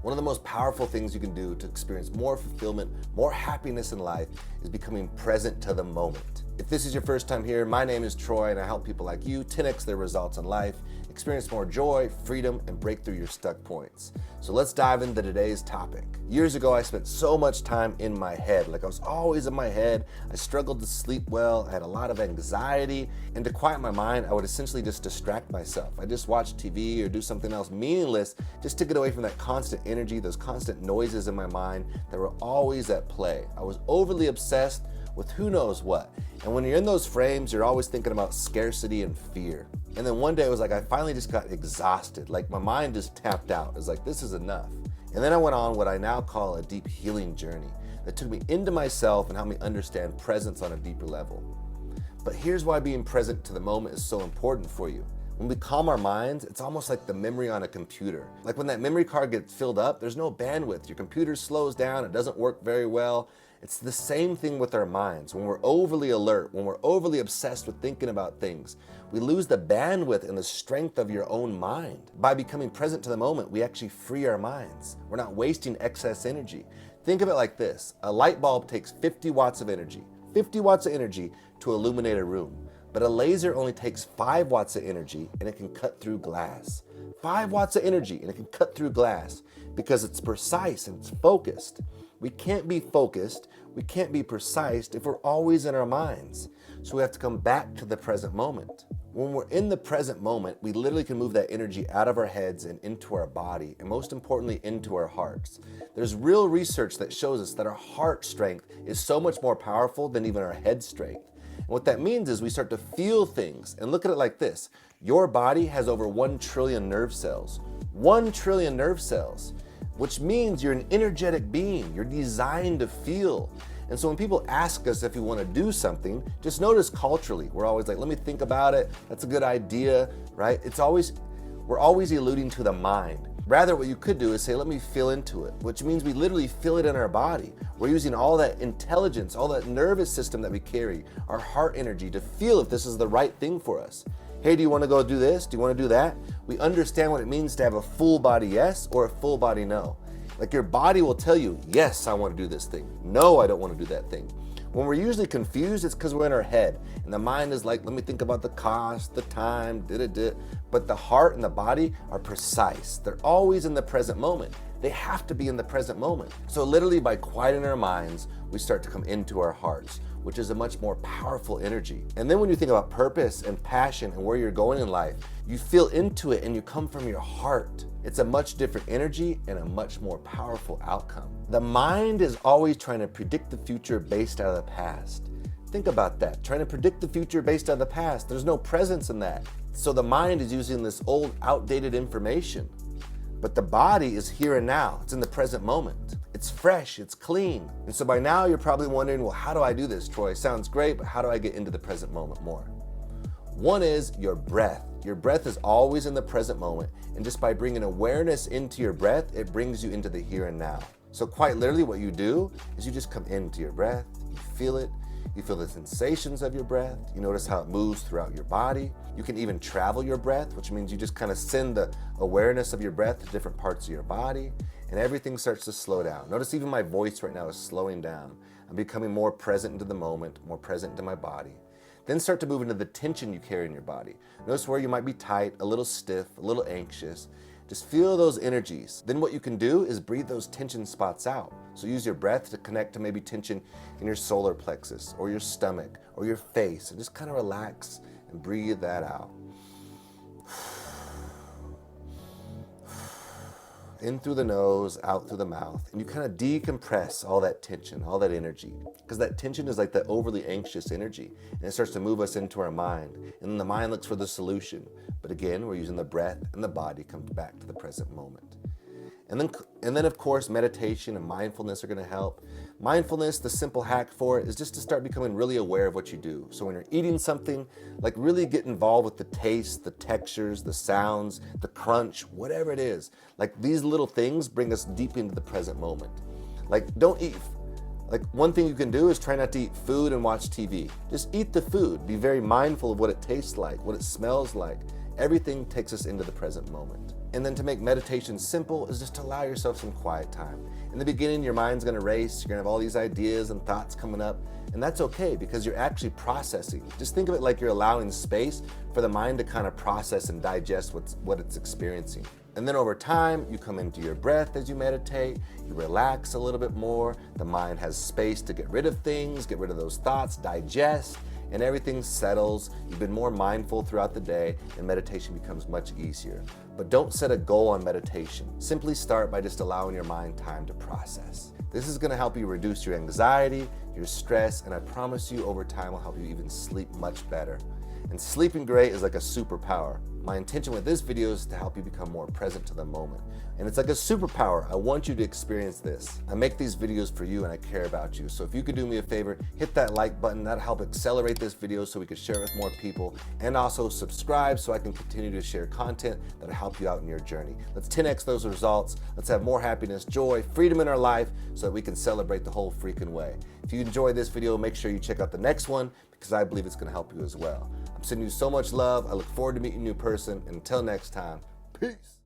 One of the most powerful things you can do to experience more fulfillment, more happiness in life is becoming present to the moment. If this is your first time here, my name is Troy and I help people like you 10x their results in life, experience more joy, freedom, and break through your stuck points. So let's dive into today's topic. Years ago, I spent so much time in my head. Like I was always in my head. I struggled to sleep well. I had a lot of anxiety. And to quiet my mind, I would essentially just distract myself. I just watch TV or do something else meaningless just to get away from that constant energy, those constant noises in my mind that were always at play. I was overly obsessed with who knows what. And when you're in those frames, you're always thinking about scarcity and fear. And then one day it was like, I finally just got exhausted. Like my mind just tapped out. It was like, this is enough. And then I went on what I now call a deep healing journey that took me into myself and helped me understand presence on a deeper level. But here's why being present to the moment is so important for you. When we calm our minds, it's almost like the memory on a computer. Like when that memory card gets filled up, there's no bandwidth. Your computer slows down, it doesn't work very well. It's the same thing with our minds. When we're overly alert, when we're overly obsessed with thinking about things, we lose the bandwidth and the strength of your own mind. By becoming present to the moment, we actually free our minds. We're not wasting excess energy. Think of it like this. A light bulb takes 50 watts of energy, 50 watts of energy to illuminate a room. But a laser only takes 5 watts of energy and it can cut through glass. 5 watts of energy and it can cut through glass because it's precise and it's focused. We can't be focused, we can't be precise if we're always in our minds. So we have to come back to the present moment. When we're in the present moment, we literally can move that energy out of our heads and into our body, and most importantly, into our hearts. There's real research that shows us that our heart strength is so much more powerful than even our head strength. And what that means is we start to feel things. And look at it like this. Your body has over 1 trillion nerve cells. 1 trillion nerve cells, which means you're an energetic being. You're designed to feel. And so when people ask us if we want to do something, just notice culturally, we're always like, let me think about it. That's a good idea, right? We're always alluding to the mind. Rather, what you could do is say, let me feel into it, which means we literally feel it in our body. We're using all that intelligence, all that nervous system that we carry, our heart energy to feel if this is the right thing for us. Hey, do you want to go do this? Do you want to do that? We understand what it means to have a full body yes or a full body no. Like your body will tell you, yes, I want to do this thing. No, I don't want to do that thing. When we're usually confused, it's because we're in our head. And the mind is like, let me think about the cost, the time, But the heart and the body are precise. They're always in the present moment. They have to be in the present moment. So literally by quieting our minds, we start to come into our hearts, which is a much more powerful energy. And then when you think about purpose and passion and where you're going in life, you feel into it and you come from your heart. It's a much different energy and a much more powerful outcome. The mind is always trying to predict the future based out of the past. Think about that, trying to predict the future based out of the past. There's no presence in that. So the mind is using this old, outdated information. But the body is here and now. It's in the present moment. It's fresh, it's clean. And so by now you're probably wondering, well, how do I do this, Troy? Sounds great, but how do I get into the present moment more? One is your breath. Your breath is always in the present moment. And just by bringing awareness into your breath, it brings you into the here and now. So quite literally what you do is you just come into your breath, you feel it, you feel the sensations of your breath, you notice how it moves throughout your body. You can even travel your breath, which means you just kind of send the awareness of your breath to different parts of your body, and everything starts to slow down. Notice even my voice right now is slowing down. I'm becoming more present into the moment, more present into my body. Then start to move into the tension you carry in your body. Notice where you might be tight, a little stiff, a little anxious. Just feel those energies. Then what you can do is breathe those tension spots out. So use your breath to connect to maybe tension in your solar plexus or your stomach or your face, and just kind of relax and breathe that out. In through the nose, out through the mouth. And you kind of decompress all that tension, all that energy. Because that tension is like that overly anxious energy. And it starts to move us into our mind. And then the mind looks for the solution. But again, we're using the breath and the body comes back to the present moment. And then of course, meditation and mindfulness are going to help. Mindfulness, the simple hack for it is just to start becoming really aware of what you do. So when you're eating something, like really get involved with the taste, the textures, the sounds, the crunch, whatever it is. Like these little things bring us deep into the present moment. Like don't eat. Like one thing you can do is try not to eat food and watch TV. Just eat the food. Be very mindful of what it tastes like, what it smells like. Everything takes us into the present moment. And then to make meditation simple is just to allow yourself some quiet time. In the beginning, your mind's gonna race, you're gonna have all these ideas and thoughts coming up, and that's okay because you're actually processing. Just think of it like you're allowing space for the mind to kind of process and digest what it's experiencing. And then over time, you come into your breath as you meditate, you relax a little bit more, the mind has space to get rid of things, get rid of those thoughts, digest, and everything settles. You've been more mindful throughout the day, and meditation becomes much easier. But don't set a goal on meditation. Simply start by just allowing your mind time to process. This is gonna help you reduce your anxiety, your stress, and I promise you over time will help you even sleep much better. And sleeping great is like a superpower. My intention with this video is to help you become more present to the moment. And it's like a superpower. I want you to experience this. I make these videos for you and I care about you. So if you could do me a favor, hit that like button. That'll help accelerate this video so we can share it with more people. And also subscribe so I can continue to share content that'll help you out in your journey. Let's 10x those results. Let's have more happiness, joy, freedom in our life so that we can celebrate the whole freaking way. If you enjoyed this video, make sure you check out the next one because I believe it's gonna help you as well. I'm sending you so much love. I look forward to meeting you in person. And until next time, peace.